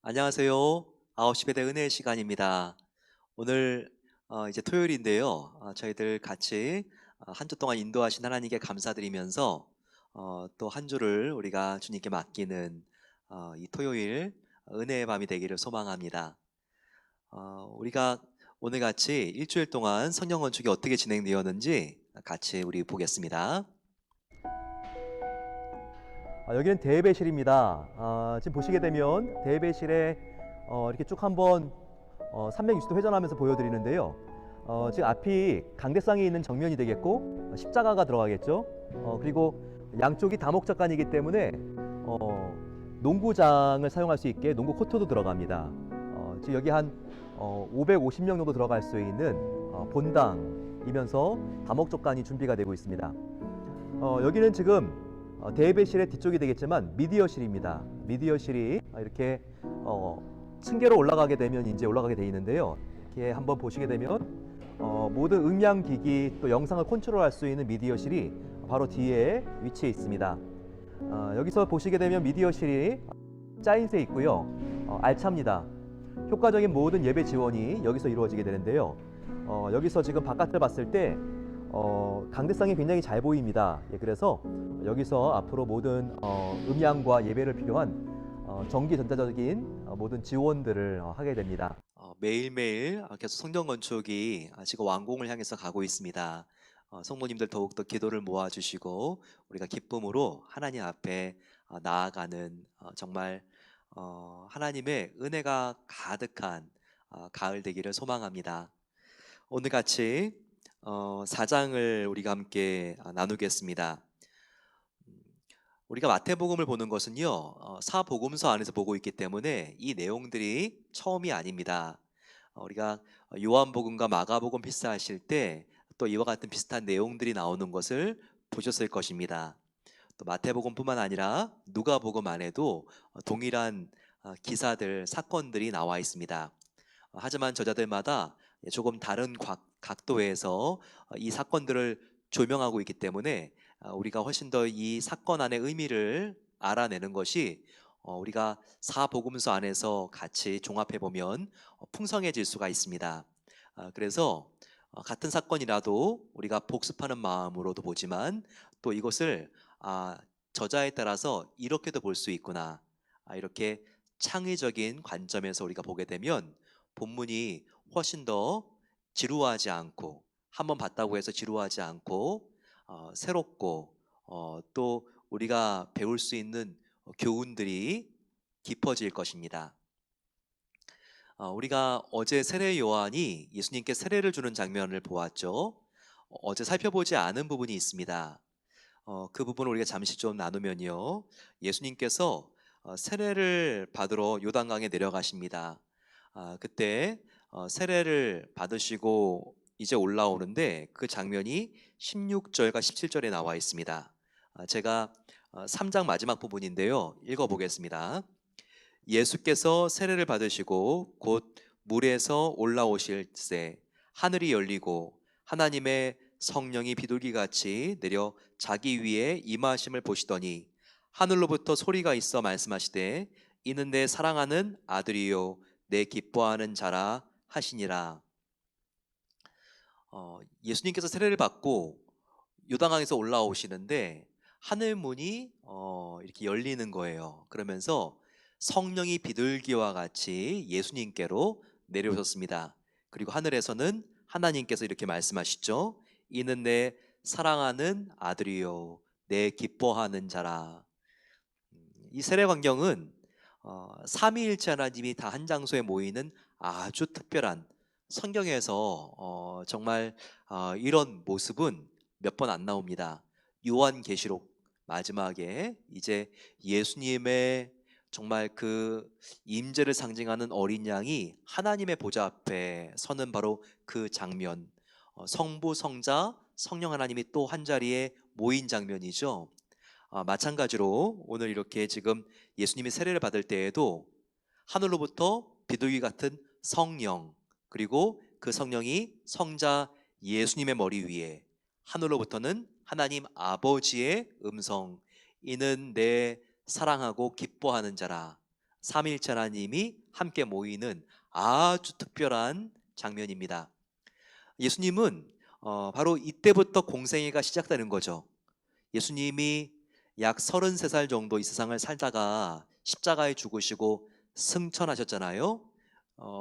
안녕하세요. 9시 배대 은혜의 시간입니다. 오늘 이제 토요일인데요. 저희들 같이 한 주 동안 인도하신 하나님께 감사드리면서 또 한 주를 우리가 주님께 맡기는 이 토요일 은혜의 밤이 되기를 소망합니다. 우리가 오늘 같이 일주일 동안 성령 건축이 어떻게 진행되었는지 같이 우리 보겠습니다. 여기는 대배실입니다. 지금 보시게 되면 대배실에 이렇게 쭉 한번 360도 회전하면서 보여드리는데요. 지금 앞이 강대상에 있는 정면이 되겠고 십자가가 들어가겠죠. 그리고 양쪽이 다목적간이기 때문에 농구장을 사용할 수 있게 농구 코트도 들어갑니다. 지금 여기 한 550명 정도 들어갈 수 있는 본당이면서 다목적간이 준비가 되고 있습니다. 여기는 지금 대배실의 뒤쪽이 되겠지만 미디어실입니다. 미디어실이 이렇게 층계로 올라가게 되면 이제 올라가게 되어 있는데요. 이렇게 한번 보시게 되면 모든 음향기기 또 영상을 컨트롤할 수 있는 미디어실이 바로 뒤에 위치해 있습니다. 여기서 보시게 되면 미디어실이 짜인새 있고요. 알차입니다. 효과적인 모든 예배 지원이 여기서 이루어지게 되는데요. 여기서 지금 바깥을 봤을 때 강대상이 굉장히 잘 보입니다. 그래서 여기서 앞으로 모든 음향과 예배를 필요한 전기 전자적인 모든 지원들을 하게 됩니다. 매일매일 계속 성령 건축이 지금 완공을 향해서 가고 있습니다. 성도님들 더욱더 기도를 모아주시고 우리가 기쁨으로 하나님 앞에 나아가는 정말 하나님의 은혜가 가득한 가을 되기를 소망합니다. 오늘 같이 4장을 우리가 함께 나누겠습니다. 우리가 마태복음을 보는 것은요, 사복음서 안에서 보고 있기 때문에 이 내용들이 처음이 아닙니다. 우리가 요한복음과 마가복음 필사하실 때 또 이와 같은 비슷한 내용들이 나오는 것을 보셨을 것입니다. 또 마태복음뿐만 아니라 누가복음 안에도 동일한 기사들, 사건들이 나와 있습니다. 하지만 저자들마다 조금 다른 각도에서 이 사건들을 조명하고 있기 때문에 우리가 훨씬 더 이 사건 안의 의미를 알아내는 것이 우리가 사복음서 안에서 같이 종합해 보면 풍성해질 수가 있습니다. 그래서 같은 사건이라도 우리가 복습하는 마음으로도 보지만 또 이것을 저자에 따라서 이렇게도 볼 수 있구나, 이렇게 창의적인 관점에서 우리가 보게 되면 본문이 훨씬 더 지루하지 않고, 한번 봤다고 해서 지루하지 않고 새롭고 또 우리가 배울 수 있는 교훈들이 깊어질 것입니다. 우리가 어제 세례 요한이 예수님께 세례를 주는 장면을 보았죠. 어제 살펴보지 않은 부분이 있습니다. 그 부분을 우리가 잠시 좀 나누면요, 예수님께서 세례를 받으러 요단강에 내려가십니다. 그때 세례를 받으시고 이제 올라오는데 그 장면이 16절과 17절에 나와 있습니다. 제가 3장 마지막 부분인데요, 읽어보겠습니다. 예수께서 세례를 받으시고 곧 물에서 올라오실 때 하늘이 열리고 하나님의 성령이 비둘기같이 내려 자기 위에 임하심을 보시더니 하늘로부터 소리가 있어 말씀하시되 이는 내 사랑하는 아들이요 내 기뻐하는 자라 하시니라. 예수님께서 세례를 받고 요단강에서 올라오시는데 하늘 문이 이렇게 열리는 거예요. 그러면서 성령이 비둘기와 같이 예수님께로 내려오셨습니다. 그리고 하늘에서는 하나님께서 이렇게 말씀하시죠. 이는 내 사랑하는 아들이요 내 기뻐하는 자라. 이 세례 광경은 삼위일체 하나님이 다 한 장소에 모이는 아주 특별한, 성경에서 정말 이런 모습은 몇 번 안 나옵니다. 요한계시록 마지막에 이제 예수님의 정말 그 임재를 상징하는 어린 양이 하나님의 보좌 앞에 서는 바로 그 장면, 성부, 성자, 성령 하나님이 또 한 자리에 모인 장면이죠. 마찬가지로 오늘 이렇게 지금 예수님이 세례를 받을 때에도 하늘로부터 비둘기 같은 성령, 그리고 그 성령이 성자 예수님의 머리 위에, 하늘로부터는 하나님 아버지의 음성, 이는 내 사랑하고 기뻐하는 자라, 삼위일체 하나님이 함께 모이는 아주 특별한 장면입니다. 예수님은 바로 이때부터 공생애가 시작되는 거죠. 예수님이 약 33살 정도 이 세상을 살다가 십자가에 죽으시고 승천하셨잖아요.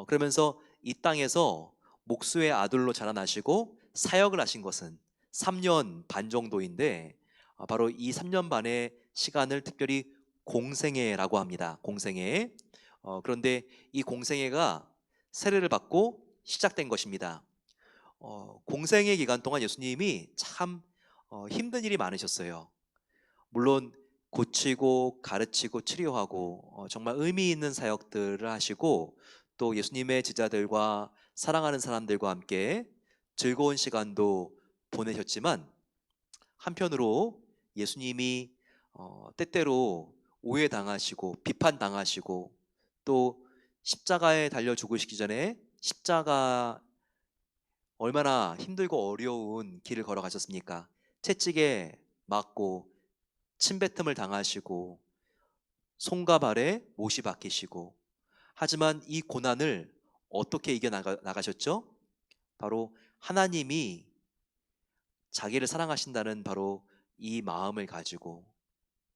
그러면서 이 땅에서 목수의 아들로 자라나시고 사역을 하신 것은 3년 반 정도인데, 바로 이 3년 반의 시간을 특별히 공생애라고 합니다. 공생애. 그런데 이 공생애가 세례를 받고 시작된 것입니다. 공생애 기간 동안 예수님이 참 힘든 일이 많으셨어요. 물론 고치고 가르치고 치료하고 정말 의미 있는 사역들을 하시고, 또 예수님의 제자들과 사랑하는 사람들과 함께 즐거운 시간도 보내셨지만, 한편으로 예수님이 때때로 오해당하시고 비판당하시고, 또 십자가에 달려 죽으시기 전에 십자가 얼마나 힘들고 어려운 길을 걸어가셨습니까? 채찍에 맞고 침뱉음을 당하시고 손과 발에 못이 박히시고, 하지만 이 고난을 어떻게 이겨나가셨죠? 바로 하나님이 자기를 사랑하신다는 바로 이 마음을 가지고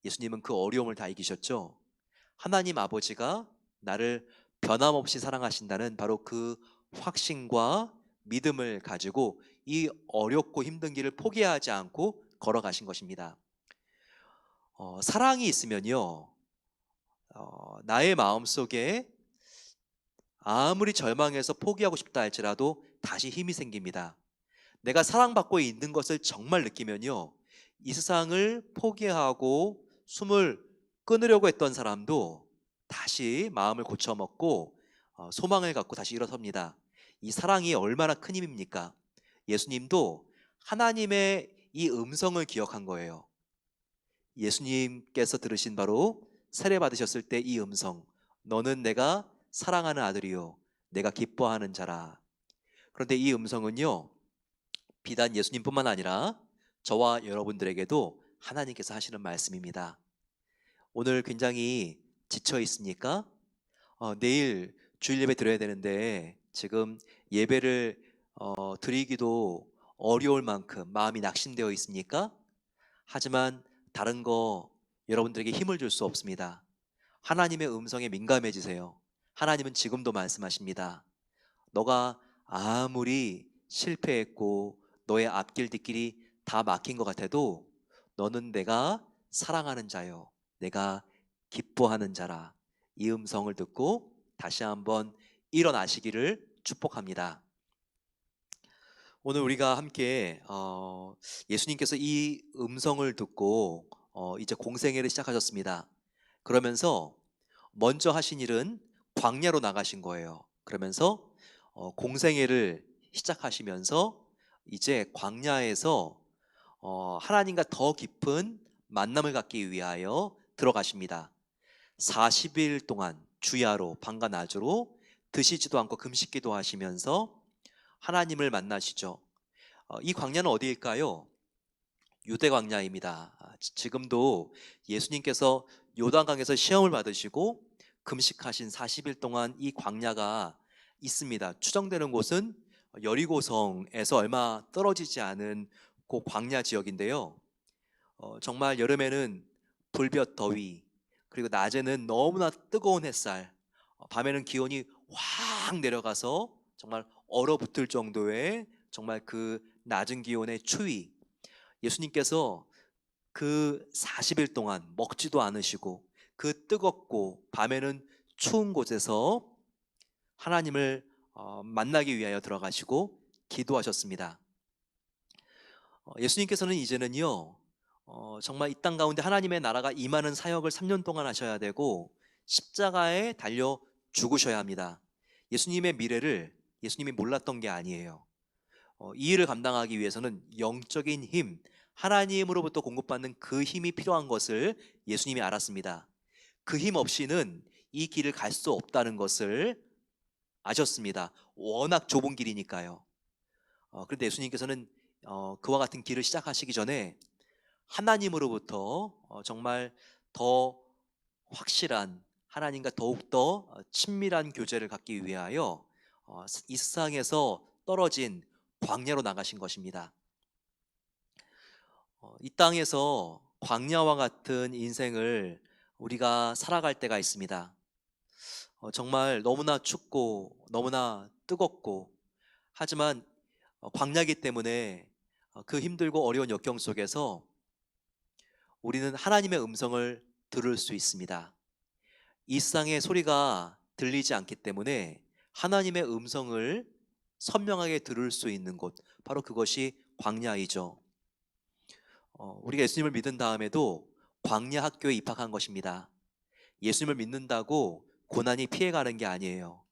예수님은 그 어려움을 다 이기셨죠. 하나님 아버지가 나를 변함없이 사랑하신다는 바로 그 확신과 믿음을 가지고 이 어렵고 힘든 길을 포기하지 않고 걸어가신 것입니다. 사랑이 있으면요, 나의 마음속에 아무리 절망해서 포기하고 싶다 할지라도 다시 힘이 생깁니다. 내가 사랑받고 있는 것을 정말 느끼면요, 이 세상을 포기하고 숨을 끊으려고 했던 사람도 다시 마음을 고쳐먹고 소망을 갖고 다시 일어섭니다. 이 사랑이 얼마나 큰 힘입니까? 예수님도 하나님의 이 음성을 기억한 거예요. 예수님께서 들으신 바로 세례 받으셨을 때 이 음성, 너는 내가 사랑하는 아들이요 내가 기뻐하는 자라. 그런데 이 음성은요, 비단 예수님뿐만 아니라 저와 여러분들에게도 하나님께서 하시는 말씀입니다. 오늘 굉장히 지쳐 있습니까? 내일 주일 예배 드려야 되는데 지금 예배를 드리기도 어려울 만큼 마음이 낙심되어 있습니까? 하지만 다른 거 여러분들에게 힘을 줄 수 없습니다. 하나님의 음성에 민감해지세요. 하나님은 지금도 말씀하십니다. 너가 아무리 실패했고 너의 앞길 뒷길이 다 막힌 것 같아도 너는 내가 사랑하는 자요 내가 기뻐하는 자라. 이 음성을 듣고 다시 한번 일어나시기를 축복합니다. 오늘 우리가 함께 예수님께서 이 음성을 듣고 이제 공생애를 시작하셨습니다. 그러면서 먼저 하신 일은 광야로 나가신 거예요. 그러면서 공생애를 시작하시면서 이제 광야에서 하나님과 더 깊은 만남을 갖기 위하여 들어가십니다. 40일 동안 주야로 밤과 낮으로 드시지도 않고 금식기도 하시면서 하나님을 만나시죠. 이 광야는 어디일까요? 유대 광야입니다. 지금도 예수님께서 요단강에서 시험을 받으시고 금식하신 40일 동안 이 광야가 있습니다. 추정되는 곳은 여리고성에서 얼마 떨어지지 않은 그 광야 지역인데요. 정말 여름에는 불볕 더위, 그리고 낮에는 너무나 뜨거운 햇살, 밤에는 기온이 확 내려가서 정말 얼어붙을 정도의 정말 그 낮은 기온의 추위. 예수님께서 그 40일 동안 먹지도 않으시고 그 뜨겁고 밤에는 추운 곳에서 하나님을 만나기 위하여 들어가시고 기도하셨습니다. 예수님께서는 이제는요, 정말 이 땅 가운데 하나님의 나라가 임하는 사역을 3년 동안 하셔야 되고 십자가에 달려 죽으셔야 합니다. 예수님의 미래를 예수님이 몰랐던 게 아니에요. 이 일을 감당하기 위해서는 영적인 힘, 하나님으로부터 공급받는 그 힘이 필요한 것을 예수님이 알았습니다. 그 힘 없이는 이 길을 갈 수 없다는 것을 아셨습니다. 워낙 좁은 길이니까요. 그런데 예수님께서는 그와 같은 길을 시작하시기 전에 하나님으로부터 정말 더 확실한, 하나님과 더욱더 친밀한 교제를 갖기 위하여 이 세상에서 떨어진 광야로 나가신 것입니다. 이 땅에서 광야와 같은 인생을 우리가 살아갈 때가 있습니다. 정말 너무나 춥고 너무나 뜨겁고, 하지만 광야이기 때문에 그 힘들고 어려운 역경 속에서 우리는 하나님의 음성을 들을 수 있습니다. 이 세상의 소리가 들리지 않기 때문에 하나님의 음성을 선명하게 들을 수 있는 곳, 바로 그것이 광야이죠. 우리가 예수님을 믿은 다음에도 광야 학교에 입학한 것입니다. 예수님을 믿는다고 고난이 피해가는 게 아니에요.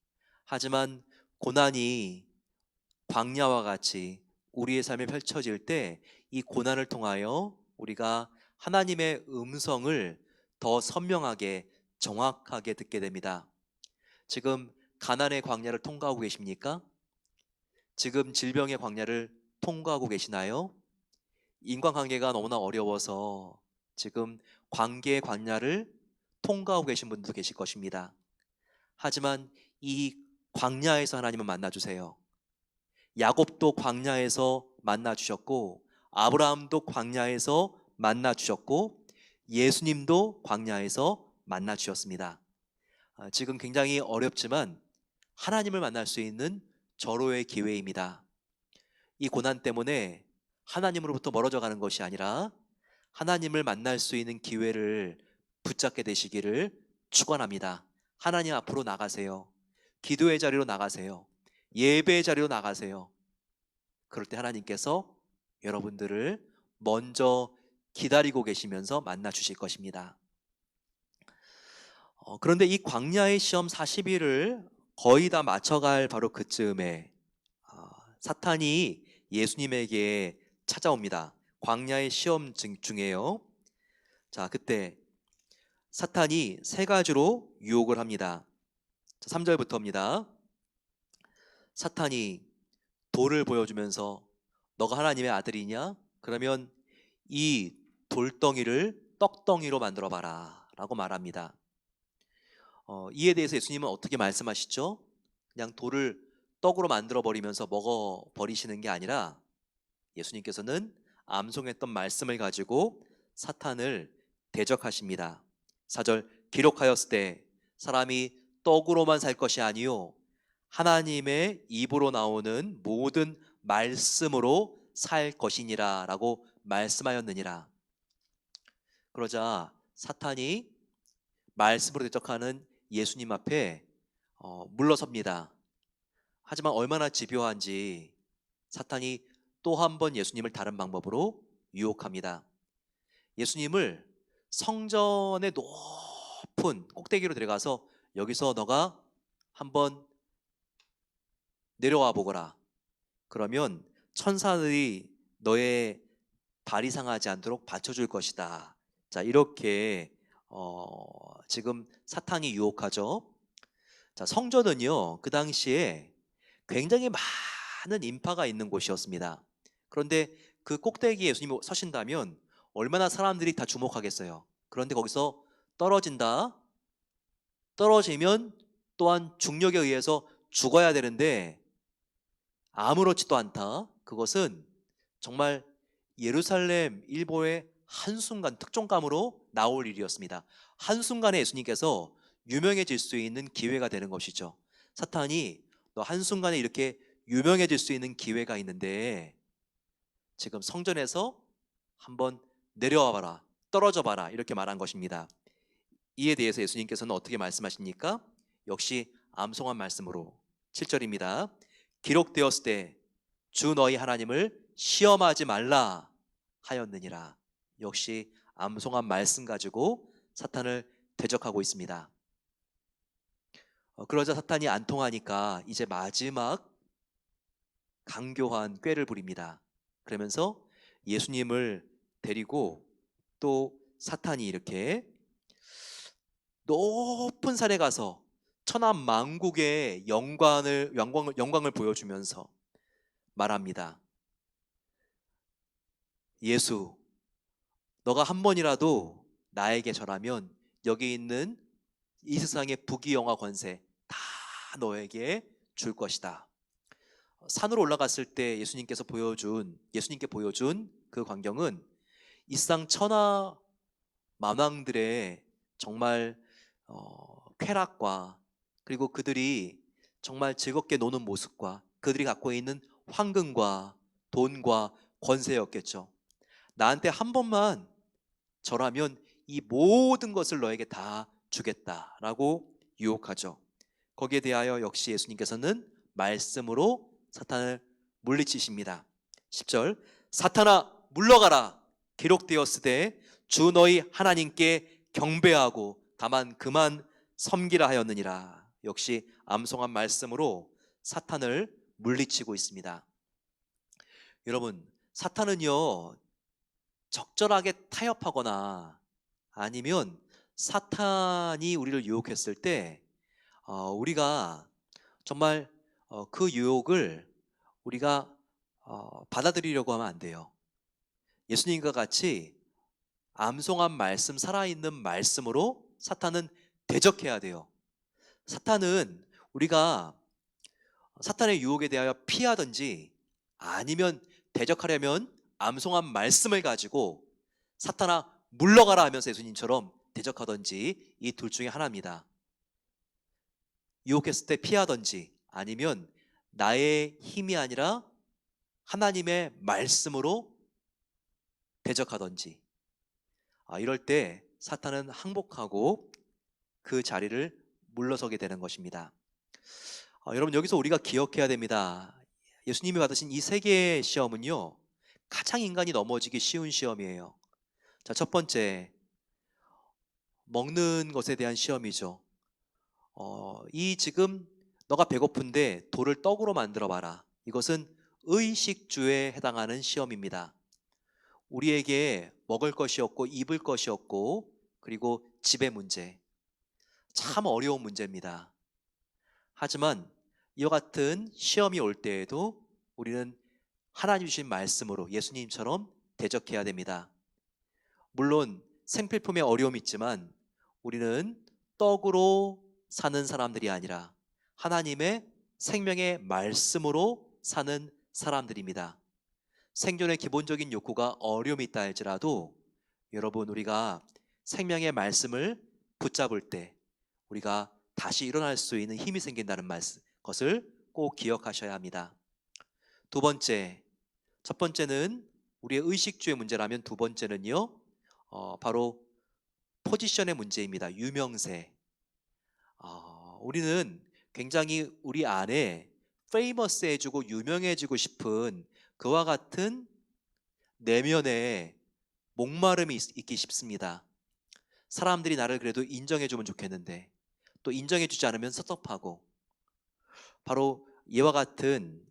하지만 고난이 광야와 같이 우리의 삶에 펼쳐질 때 이 고난을 통하여 우리가 하나님의 음성을 더 선명하게, 정확하게 듣게 됩니다. 지금 가난의 광야를 통과하고 계십니까? 지금 질병의 광야를 통과하고 계시나요? 인간관계가 너무나 어려워서 지금 관계의 광야를 통과하고 계신 분도 계실 것입니다. 하지만 이 광야에서 하나님을 만나주세요. 야곱도 광야에서 만나주셨고, 아브라함도 광야에서 만나주셨고, 예수님도 광야에서 만나주셨습니다. 지금 굉장히 어렵지만 하나님을 만날 수 있는 절호의 기회입니다. 이 고난 때문에 하나님으로부터 멀어져 가는 것이 아니라 하나님을 만날 수 있는 기회를 붙잡게 되시기를 축원합니다. 하나님 앞으로 나가세요. 기도의 자리로 나가세요. 예배의 자리로 나가세요. 그럴 때 하나님께서 여러분들을 먼저 기다리고 계시면서 만나 주실 것입니다. 그런데 이 광야의 시험 40일을 거의 다 맞춰갈 바로 그쯤에 사탄이 예수님에게 찾아옵니다. 광야의 시험 중에요. 자, 그때 사탄이 세 가지로 유혹을 합니다. 3절부터입니다. 사탄이 돌을 보여주면서 너가 하나님의 아들이냐? 그러면 이 돌덩이를 떡덩이로 만들어 봐라 라고 말합니다. 이에 대해서 예수님은 어떻게 말씀하시죠? 그냥 돌을 떡으로 만들어 버리면서 먹어 버리시는 게 아니라 예수님께서는 암송했던 말씀을 가지고 사탄을 대적하십니다. 4절, 기록하였을 때 사람이 떡으로만 살 것이 아니요 하나님의 입으로 나오는 모든 말씀으로 살 것이니라 라고 말씀하였느니라. 그러자 사탄이 말씀으로 대적하는 예수님 앞에 물러섭니다. 하지만 얼마나 집요한지 사탄이 또 한 번 예수님을 다른 방법으로 유혹합니다. 예수님을 성전의 높은 꼭대기로 데려가서 여기서 너가 한번 내려와 보거라. 그러면 천사들이 너의 발이 상하지 않도록 받쳐줄 것이다. 자, 이렇게 지금 사탄이 유혹하죠. 자, 성전은요 그 당시에 굉장히 많은 인파가 있는 곳이었습니다. 그런데 그 꼭대기에 예수님이 서신다면 얼마나 사람들이 다 주목하겠어요. 그런데 거기서 떨어지면 또한 중력에 의해서 죽어야 되는데 아무렇지도 않다. 그것은 정말 예루살렘 일보의 한순간 특종감으로 나올 일이었습니다. 한순간에 예수님께서 유명해질 수 있는 기회가 되는 것이죠. 사탄이 너 한순간에 이렇게 유명해질 수 있는 기회가 있는데 지금 성전에서 한번 내려와 봐라, 떨어져 봐라 이렇게 말한 것입니다. 이에 대해서 예수님께서는 어떻게 말씀하십니까? 역시 암송한 말씀으로 7절입니다. 기록되었을 때 주 너희 하나님을 시험하지 말라 하였느니라. 역시 암송한 말씀 가지고 사탄을 대적하고 있습니다. 그러자 사탄이 안 통하니까 이제 마지막 강교한 꾀를 부립니다. 그러면서 예수님을 데리고 또 사탄이 이렇게 높은 산에 가서 천하 만국의 영광을 보여주면서 말합니다. 예수, 너가 한 번이라도 나에게 절하면 여기 있는 이 세상의 부귀영화 권세 다 너에게 줄 것이다. 산으로 올라갔을 때 예수님께 보여준 그 광경은 이 세상 천하 만왕들의 정말 쾌락과 그리고 그들이 정말 즐겁게 노는 모습과 그들이 갖고 있는 황금과 돈과 권세였겠죠. 나한테 한 번만 절하면 이 모든 것을 너에게 다 주겠다라고 유혹하죠. 거기에 대하여 역시 예수님께서는 말씀으로 사탄을 물리치십니다. 10절, 사탄아 물러가라, 기록되었으되 주 너희 하나님께 경배하고 다만 그만 섬기라 하였느니라. 역시 암송한 말씀으로 사탄을 물리치고 있습니다. 여러분, 사탄은요 적절하게 타협하거나 아니면 사탄이 우리를 유혹했을 때 우리가 정말 그 유혹을 우리가 받아들이려고 하면 안 돼요. 예수님과 같이 암송한 말씀, 살아있는 말씀으로 사탄은 대적해야 돼요. 사탄은 우리가 사탄의 유혹에 대하여 피하든지 아니면 대적하려면 암송한 말씀을 가지고 사탄아 물러가라 하면서 예수님처럼 대적하든지 이 둘 중에 하나입니다. 유혹했을 때 피하든지 아니면 나의 힘이 아니라 하나님의 말씀으로 대적하든지 이럴 때 사탄은 항복하고 그 자리를 물러서게 되는 것입니다. 여러분 여기서 우리가 기억해야 됩니다. 예수님이 받으신 이 세 개의 시험은요 가장 인간이 넘어지기 쉬운 시험이에요. 자, 첫 번째 먹는 것에 대한 시험이죠. 이 지금 너가 배고픈데 돌을 떡으로 만들어 봐라. 이것은 의식주에 해당하는 시험입니다. 우리에게 먹을 것이 없고 입을 것이 없고 그리고 집의 문제, 참 어려운 문제입니다. 하지만 이와 같은 시험이 올 때에도 우리는 하나님 주신 말씀으로 예수님처럼 대적해야 됩니다. 물론 생필품에 어려움이 있지만 우리는 떡으로 사는 사람들이 아니라 하나님의 생명의 말씀으로 사는 사람들입니다. 생존의 기본적인 욕구가 어려움이 있다 할지라도 여러분 우리가 생명의 말씀을 붙잡을 때 우리가 다시 일어날 수 있는 힘이 생긴다는 것을 꼭 기억하셔야 합니다. 두 번째, 첫 번째는 우리의 의식주의 문제라면 두 번째는요 바로 포지션의 문제입니다. 유명세. 우리는 굉장히 우리 안에 페이머스해지고 유명해지고 싶은 그와 같은 내면에 목마름이 있기 쉽습니다. 사람들이 나를 그래도 인정해주면 좋겠는데 또 인정해주지 않으면 섭섭하고 바로 이와 같은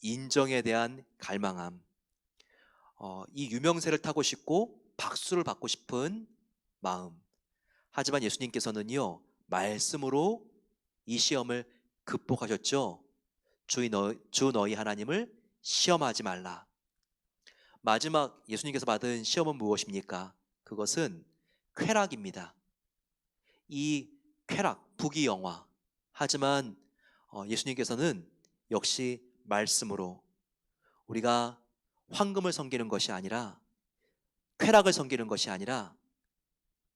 인정에 대한 갈망함, 이 유명세를 타고 싶고 박수를 받고 싶은 마음. 하지만 예수님께서는요 말씀으로 이 시험을 극복하셨죠. 주 너희 하나님을 시험하지 말라. 마지막 예수님께서 받은 시험은 무엇입니까? 그것은 쾌락입니다. 이 쾌락, 부귀영화. 하지만 예수님께서는 역시 말씀으로 우리가 황금을 섬기는 것이 아니라 쾌락을 섬기는 것이 아니라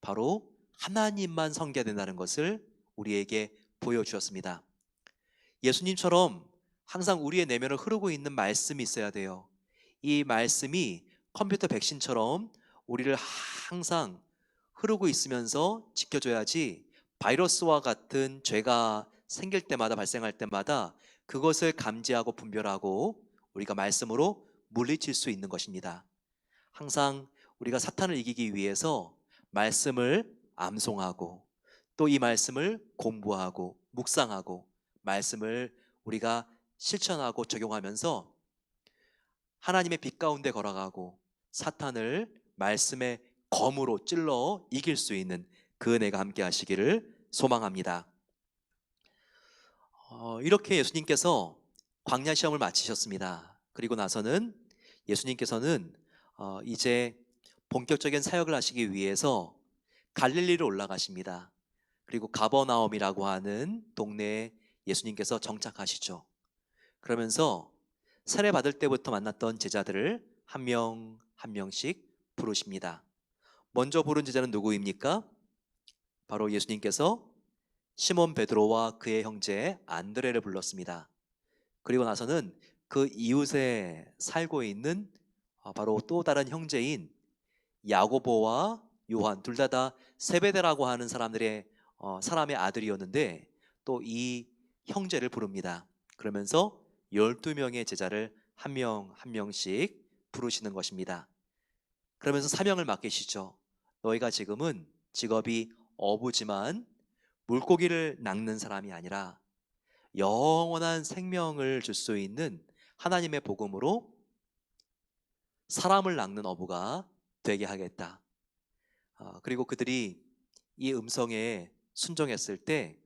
바로 하나님만 섬겨야 된다는 것을 우리에게 보여주셨습니다. 예수님처럼 항상 우리의 내면을 흐르고 있는 말씀이 있어야 돼요. 이 말씀이 컴퓨터 백신처럼 우리를 항상 흐르고 있으면서 지켜줘야지 바이러스와 같은 죄가 생길 때마다 발생할 때마다 그것을 감지하고 분별하고 우리가 말씀으로 물리칠 수 있는 것입니다. 항상 우리가 사탄을 이기기 위해서 말씀을 암송하고 또 이 말씀을 공부하고 묵상하고 말씀을 우리가 실천하고 적용하면서 하나님의 빛 가운데 걸어가고 사탄을 말씀의 검으로 찔러 이길 수 있는 그 은혜가 함께 하시기를 소망합니다. 이렇게 예수님께서 광야 시험을 마치셨습니다. 그리고 나서는 예수님께서는 이제 본격적인 사역을 하시기 위해서 갈릴리로 올라가십니다. 그리고 가버나움이라고 하는 동네에 예수님께서 정착하시죠. 그러면서 세례 받을 때부터 만났던 제자들을 한 명 한 명씩 부르십니다. 먼저 부른 제자는 누구입니까? 바로 예수님께서 시몬 베드로와 그의 형제 안드레를 불렀습니다. 그리고 나서는 그 이웃에 살고 있는 바로 또 다른 형제인 야고보와 요한, 둘 다 세베대라고 하는 사람의 아들이었는데 또 이 형제를 부릅니다. 그러면서 12명의 제자를 한 명 한 명씩 부르시는 것입니다. 그러면서 사명을 맡기시죠. 너희가 지금은 직업이 어부지만 물고기를 낚는 사람이 아니라 영원한 생명을 줄 수 있는 하나님의 복음으로 사람을 낚는 어부가 되게 하겠다. 그리고 그들이 이 음성에 순종했을 때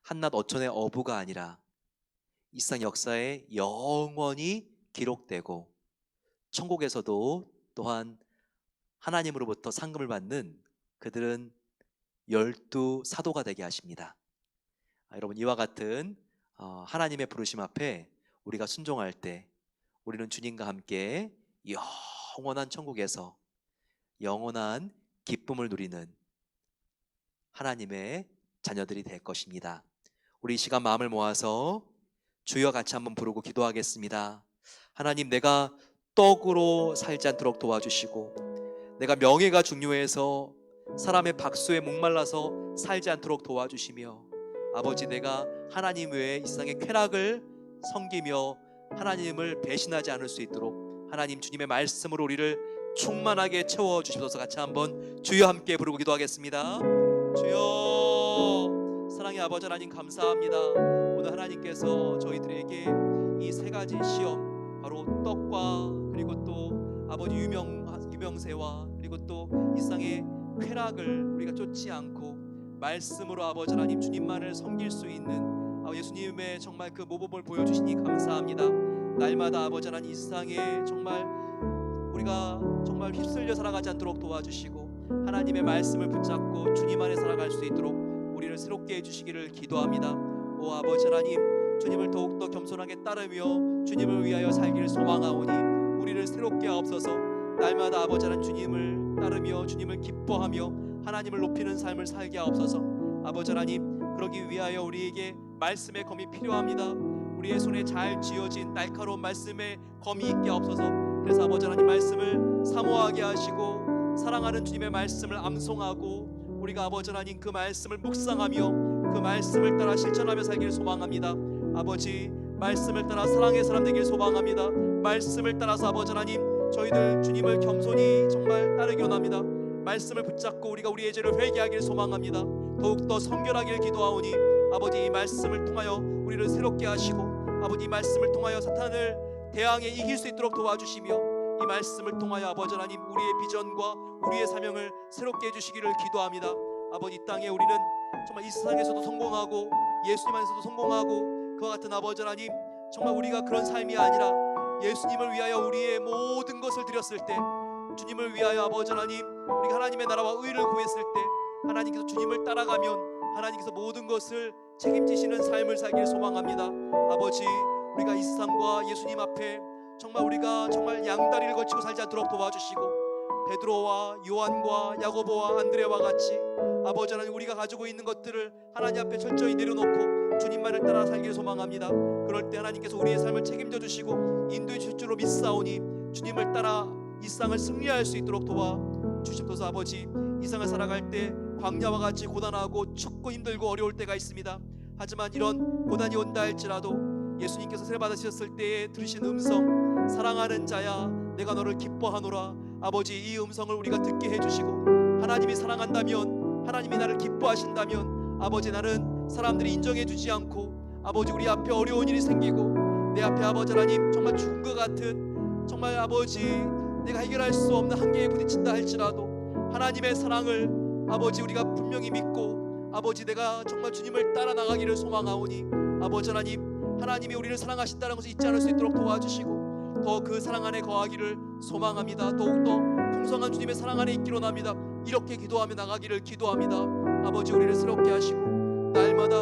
한낱 어촌의 어부가 아니라 이 세상 역사에 영원히 기록되고 천국에서도 또한 하나님으로부터 상급을 받는 그들은 12사도가 되게 하십니다. 여러분, 이와 같은 하나님의 부르심 앞에 우리가 순종할 때 우리는 주님과 함께 영원한 천국에서 영원한 기쁨을 누리는 하나님의 자녀들이 될 것입니다. 우리 이 시간 마음을 모아서 주여 같이 한번 부르고 기도하겠습니다. 하나님, 내가 떡으로 살지 않도록 도와주시고 내가 명예가 중요해서 사람의 박수에 목말라서 살지 않도록 도와주시며 아버지, 내가 하나님 외에 이 세상의 쾌락을 섬기며 하나님을 배신하지 않을 수 있도록 하나님 주님의 말씀으로 우리를 충만하게 채워주시옵소서. 같이 한번 주여 함께 부르고 기도하겠습니다. 주여, 사랑의 아버지 하나님 감사합니다. 오늘 하나님께서 저희들에게 이 세 가지 시험, 바로 떡과 그리고 또 아버지 유명세와 그리고 또 이 세상의 쾌락을 우리가 쫓지 않고 말씀으로 아버지 하나님 주님만을 섬길 수 있는 예수님의 정말 그 모범을 보여주시니 감사합니다. 날마다 아버지 하나님 이 세상에 정말 우리가 정말 휩쓸려 살아가지 않도록 도와주시고 하나님의 말씀을 붙잡고 주님 안에 살아갈 수 있도록 우리를 새롭게 해주시기를 기도합니다. 오 아버지 하나님, 주님을 더욱더 겸손하게 따르며 주님을 위하여 살기를 소망하오니 우리를 새롭게 하옵소서. 날마다 아버지 하나님 주님을 따르며 주님을 기뻐하며 하나님을 높이는 삶을 살게 하옵소서. 아버지 하나님, 그러기 위하여 우리에게 말씀의 검이 필요합니다. 우리의 손에 잘 쥐어진 날카로운 말씀의 검이 있게 하옵소서. 그래서 아버지 하나님 말씀을 사모하게 하시고 사랑하는 주님의 말씀을 암송하고 우리가 아버지 하나님 그 말씀을 묵상하며 그 말씀을 따라 실천하며 살기를 소망합니다. 아버지, 말씀을 따라 사랑의 사람 되기를 소망합니다. 말씀을 따라서 아버지 하나님 저희들 주님을 겸손히 정말 따르기 원합니다. 말씀을 붙잡고 우리가 우리의 죄를 회개하기를 소망합니다. 더욱더 성결하기를 기도하오니 아버지 이 말씀을 통하여 우리를 새롭게 하시고 아버지 이 말씀을 통하여 사탄을 대항해 이길 수 있도록 도와주시며 이 말씀을 통하여 아버지 하나님 우리의 비전과 우리의 사명을 새롭게 해주시기를 기도합니다. 아버지, 이 땅에 우리는 정말 이 세상에서도 성공하고 예수님 안에서도 성공하고 그와 같은 아버지 하나님, 정말 우리가 그런 삶이 아니라 예수님을 위하여 우리의 모든 것을 드렸을 때, 주님을 위하여 아버지 하나님 우리가 하나님의 나라와 의를 구했을 때 하나님께서 주님을 따라가면 하나님께서 모든 것을 책임지시는 삶을 살기를 소망합니다. 아버지, 우리가 이 세상과 예수님 앞에 정말 우리가 정말 양다리를 거치고 살지 않도록 도와주시고 베드로와 요한과 야고보와 안드레와 같이 아버지 하나님 우리가 가지고 있는 것들을 하나님 앞에 철저히 내려놓고 주님만을 따라 살기를 소망합니다. 그럴 때 하나님께서 우리의 삶을 책임져 주시고 인도해 주실 줄로 믿사오니 주님을 따라 이 세상을 승리할 수 있도록 도와주시옵소서. 아버지, 이 세상을 살아갈 때 광야와 같이 고단하고 춥고 힘들고 어려울 때가 있습니다. 하지만 이런 고난이 온다 할지라도 예수님께서 세례 받으셨을 때에 들으신 음성, 사랑하는 자야 내가 너를 기뻐하노라. 아버지, 이 음성을 우리가 듣게 해주시고 하나님이 사랑한다면, 하나님이 나를 기뻐하신다면 아버지, 나는 사람들이 인정해 주지 않고 아버지 우리 앞에 어려운 일이 생기고 내 앞에 아버지 하나님 정말 죽은 것 같은 정말 아버지 내가 해결할 수 없는 한계에 부딪힌다 할지라도 하나님의 사랑을 아버지 우리가 분명히 믿고 아버지 내가 정말 주님을 따라 나가기를 소망하오니 아버지 하나님, 하나님이 우리를 사랑하신다는 것을 잊지 않을 수 있도록 도와주시고 더 그 사랑 안에 거하기를 소망합니다. 더욱더 풍성한 주님의 사랑 안에 있기로 납니다. 이렇게 기도하며 나가기를 기도합니다. 아버지 우리를 새롭게 하시고 날마다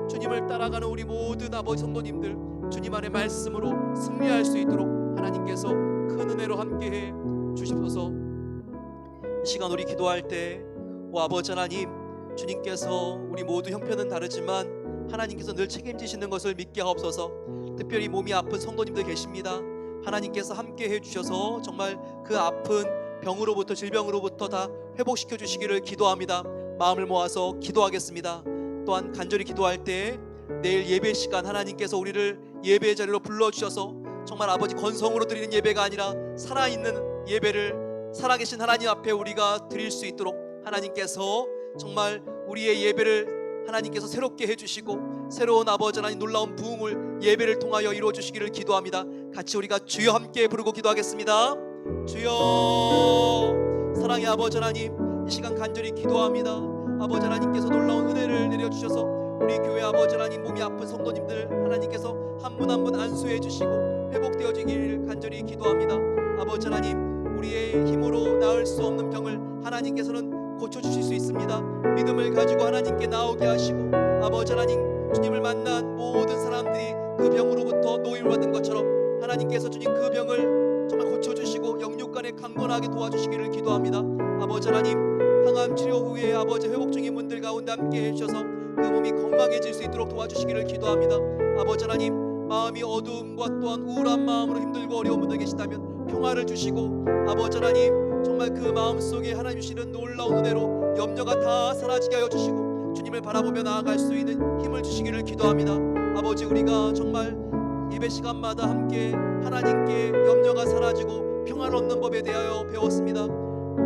주님을 따라가는 우리 모든 아버지 성도님들 주님 안의 말씀으로 승리할 수 있도록 하나님께서 큰 은혜로 함께해 주시옵소서. 이 시간 우리 기도할 때 오 아버지 하나님, 주님께서 우리 모두 형편은 다르지만 하나님께서 늘 책임지시는 것을 믿게 하옵소서. 특별히 몸이 아픈 성도님들 계십니다. 하나님께서 함께 해주셔서 정말 그 아픈 병으로부터 질병으로부터 다 회복시켜 주시기를 기도합니다. 마음을 모아서 기도하겠습니다. 또한 간절히 기도할 때 내일 예배 시간 하나님께서 우리를 예배의 자리로 불러주셔서 정말 아버지 건성으로 드리는 예배가 아니라 살아있는 예배를 살아계신 하나님 앞에 우리가 드릴 수 있도록 하나님께서 정말 우리의 예배를 하나님께서 새롭게 해주시고 새로운 아버지 하나님 놀라운 부흥을 예배를 통하여 이루어 주시기를 기도합니다. 같이 우리가 주여 함께 부르고 기도하겠습니다. 주여. 사랑의 아버지 하나님, 이 시간 간절히 기도합니다. 아버지 하나님께서 놀라운 은혜를 내려주셔서 우리 교회 아버지 하나님 몸이 아픈 성도님들 하나님께서 한 분 한 분 안수해 주시고 회복되어지기를 간절히 기도합니다. 아버지 하나님, 우리의 힘으로 나을 수 없는 병을 하나님께서는 고쳐주실 수 있습니다. 믿음을 가지고 하나님께 나오게 하시고 아버지 하나님, 주님을 만난 모든 사람들이 그 병으로부터 노임을 받은 것처럼 하나님께서 주님 그 병을 정말 고쳐주시고 영육간에 강건하게 도와주시기를 기도합니다. 아버지 하나님, 항암 치료 후에 아버지 회복 중인 분들 가운데 함께 해주셔서 그 몸이 건강해질 수 있도록 도와주시기를 기도합니다. 아버지 하나님, 마음이 어두움과 또한 우울한 마음으로 힘들고 어려운 분들 계시다면 평화를 주시고 아버지 하나님, 정말 그 마음속에 하나님 주시는 놀라운 은혜로 염려가 다 사라지게 하여 주시고 주님을 바라보며 나아갈 수 있는 힘을 주시기를 기도합니다. 아버지, 우리가 정말 예배 시간마다 함께 하나님께 염려가 사라지고 평안을 얻는 법에 대하여 배웠습니다.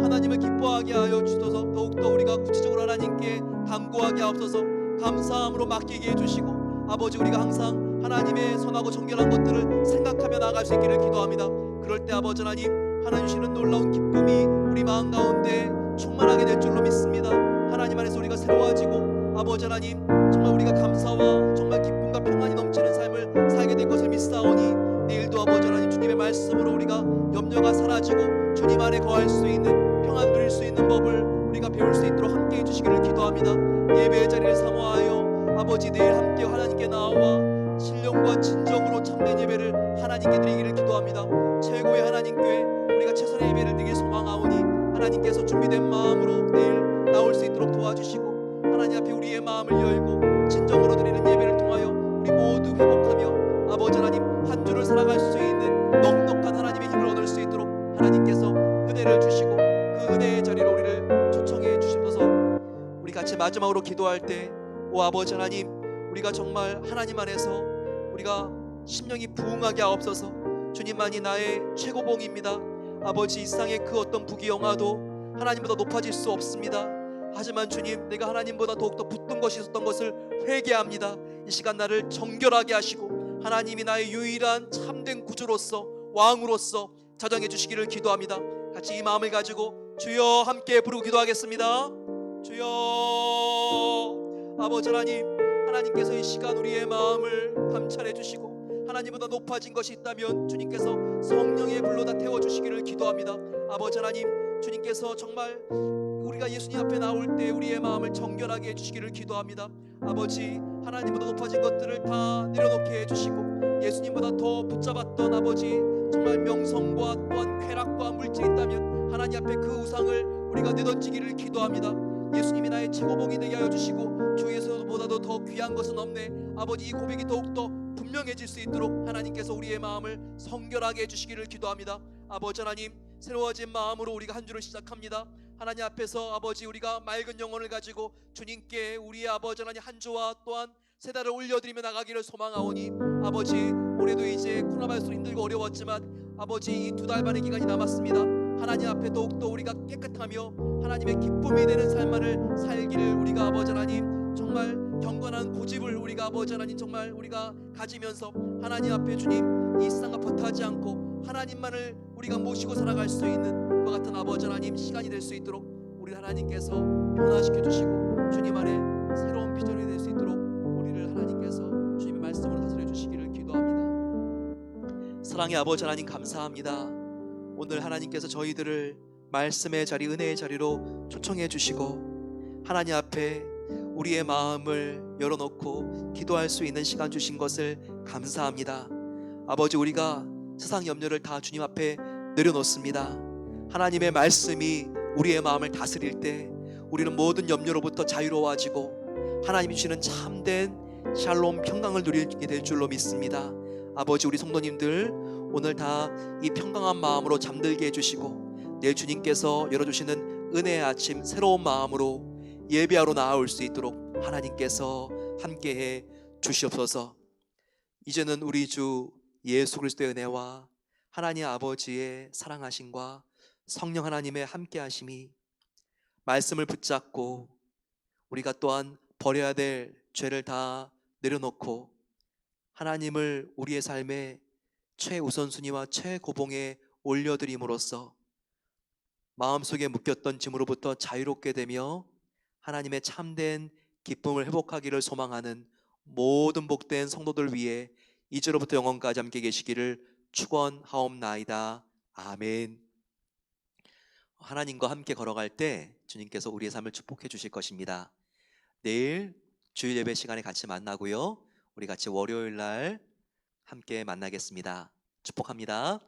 하나님을 기뻐하게 하여 주셔서 더욱더 우리가 구체적으로 하나님께 간구하게 하옵소서. 감사함으로 맡기게 해주시고 아버지, 우리가 항상 하나님의 선하고 정결한 것들을 생각하며 나아갈 수 있기를 기도합니다. 그럴 때 아버지 하나님, 하나님 주시는 놀라운 기쁨이 우리 마음 가운데 충만하게 될 줄로 믿습니다. 하나님 안에서 우리가 새로워지고 아버지 하나님, 정말 우리가 감사와 정말 기쁨과 평안이 넘치는 삶을 살게 될 것을 믿사오니 내일도 아버지 하나님 주님의 말씀으로 우리가 염려가 사라지고 주님 안에 거할 수 있는 평안 누릴 수 있는 법을 우리가 배울 수 있도록 함께해 주시기를 기도합니다. 예배의 자리를 사모하여 아버지 내일 함께 하나님께 나와 신령과 진정으로 참된 예배를 하나님께 드리기를 기도합니다. 최고의 하나님 교회 우리가 최선의 예배를 드리길 소망하오니 하나님께서 준비된 마음으로 내일 나올 수 있도록 도와주시고 하나님 앞에 우리의 마음을 열고 진정으로 드리는 예배를 통하여 우리 모두 회복하며 아버지 하나님 한 주를 살아갈 수 있는 넉넉한 하나님의 힘을 얻을 수 있도록 하나님께서 은혜를 주시고 그 은혜의 자리로 우리를 초청해 주시옵소서. 우리 같이 마지막으로 기도할 때 오 아버지 하나님, 우리가 정말 하나님 안에서 우리가 심령이 부흥하게 하옵소서. 주님만이 나의 최고봉입니다. 아버지, 이 세상의 그 어떤 부귀영화도 하나님보다 높아질 수 없습니다. 하지만 주님, 내가 하나님보다 더욱더 붙든 것이 있었던 것을 회개합니다. 이 시간 나를 정결하게 하시고 하나님이 나의 유일한 참된 구주로서 왕으로서 자정해 주시기를 기도합니다. 같이 이 마음을 가지고 주여 함께 부르고 기도하겠습니다. 주여. 아버지 하나님, 하나님께서 이 시간 우리의 마음을 감찰해 주시고 하나님보다 높아진 것이 있다면 주님께서 성령의 불로 다 태워주시기를 기도합니다. 아버지 하나님, 주님께서 정말 우리가 예수님 앞에 나올 때 우리의 마음을 정결하게 해주시기를 기도합니다. 아버지, 하나님보다 높아진 것들을 다 내려놓게 해주시고 예수님보다 더 붙잡았던 아버지 정말 명성과 또한 쾌락과 물질이 있다면 하나님 앞에 그 우상을 우리가 내던지기를 기도합니다. 예수님이 나의 최고봉이 되게 하여 주시고 주 예수보다도 더 귀한 것은 없네. 아버지, 이 고백이 더욱더 분명해질 수 있도록 하나님께서 우리의 마음을 성결하게 해주시기를 기도합니다. 아버지 하나님, 새로워진 마음으로 우리가 한 주를 시작합니다. 하나님 앞에서 아버지, 우리가 맑은 영혼을 가지고 주님께 우리의 아버지 하나님 한 주와 또한 세 달을 올려드리며 나가기를 소망하오니 아버지, 올해도 이제 코로나 바이러스로 힘들고 어려웠지만 아버지, 이 2달 반의 기간이 남았습니다. 하나님 앞에 더욱더 우리가 깨끗하며 하나님의 기쁨이 되는 삶을 살기를 우리가 아버지 하나님 정말 경건한 고집을 우리가 아버지 하나님 정말 우리가 가지면서 하나님 앞에 주님 이 세상과 버타지 않고 하나님 하나님만을 우리가 모시고 살아갈 수 있는 그 같은 아버지 하나님 시간이 될 수 있도록 우리 하나님께서 변화시켜 주시고 주님 안에 새로운 비전이 될 수 있도록 우리를 하나님께서 주님의 말씀으로 다스려 주시기를 기도합니다. 사랑의 아버지 하나님 감사합니다. 오늘 하나님께서 저희들을 말씀의 자리, 은혜의 자리로 초청해 주시고 하나님 앞에 우리의 마음을 열어놓고 기도할 수 있는 시간 주신 것을 감사합니다. 아버지, 우리가 세상 염려를 다 주님 앞에 내려놓습니다. 하나님의 말씀이 우리의 마음을 다스릴 때 우리는 모든 염려로부터 자유로워지고 하나님이 주시는 참된 샬롬 평강을 누리게 될 줄로 믿습니다. 아버지, 우리 성도님들 오늘 다 이 평강한 마음으로 잠들게 해주시고 내일 주님께서 열어주시는 은혜의 아침 새로운 마음으로 예배하러 나아올 수 있도록 하나님께서 함께해 주시옵소서. 이제는 우리 주 예수 그리스도의 은혜와 하나님 아버지의 사랑하심과 성령 하나님의 함께하심이 말씀을 붙잡고 우리가 또한 버려야 될 죄를 다 내려놓고 하나님을 우리의 삶의 최우선순위와 최고봉에 올려드림으로써 마음속에 묶였던 짐으로부터 자유롭게 되며 하나님의 참된 기쁨을 회복하기를 소망하는 모든 복된 성도들 위해 이제로부터 영원까지 함께 계시기를 축원하옵나이다. 아멘. 하나님과 함께 걸어갈 때 주님께서 우리의 삶을 축복해 주실 것입니다. 내일 주일 예배 시간에 같이 만나고요. 우리 같이 월요일 날 함께 만나겠습니다. 축복합니다.